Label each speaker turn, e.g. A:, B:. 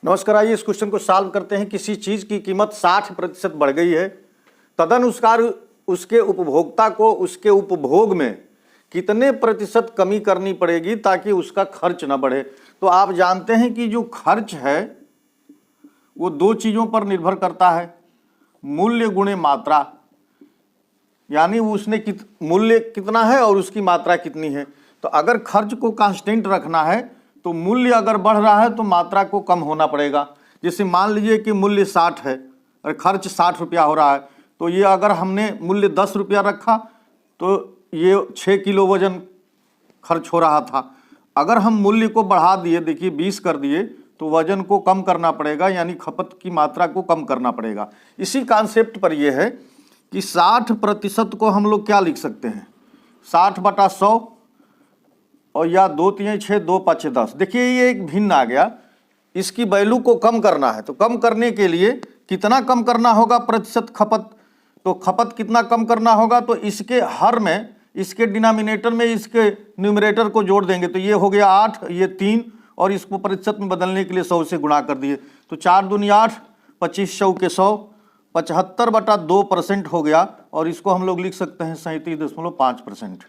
A: नमस्कार। आइए इस क्वेश्चन को सॉल्व करते हैं। किसी चीज की कीमत 60% बढ़ गई है, तदनुसार उसके उपभोक्ता को उसके उपभोग में कितने प्रतिशत कमी करनी पड़ेगी ताकि उसका खर्च ना बढ़े। तो आप जानते हैं कि जो खर्च है वो दो चीजों पर निर्भर करता है, मूल्य गुणे मात्रा, यानी उसने मूल्य कितना है और उसकी मात्रा कितनी है। तो अगर खर्च को कांस्टेंट रखना है तो मूल्य अगर बढ़ रहा है तो मात्रा को कम होना पड़ेगा। जैसे मान लीजिए कि मूल्य 60 है और खर्च 60 रुपया हो रहा है, तो ये अगर हमने मूल्य 10 रुपया रखा तो ये 6 किलो वजन खर्च हो रहा था। अगर हम मूल्य को बढ़ा दिए, देखिए 20 कर दिए, तो वजन को कम करना पड़ेगा, यानी खपत की मात्रा को कम करना पड़ेगा। इसी कॉन्सेप्ट पर यह है कि 60% को हम लोग क्या लिख सकते हैं, 60/100 और या 2 3 6 2 5 10। देखिए ये एक भिन्न आ गया, इसकी वैल्यू को कम करना है। तो कम करने के लिए कितना कम करना होगा प्रतिशत खपत, तो खपत कितना कम करना होगा, तो इसके हर में, इसके डिनोमिनेटर में इसके न्यूमरेटर को जोड़ देंगे। तो ये हो गया 8, ये 3, और इसको प्रतिशत में बदलने के लिए 100 से गुणा कर दिए। तो 4 दूनी 8, 25 100 के 100, 75/2% हो गया। और इसको हम लोग लिख सकते हैं 37.5%।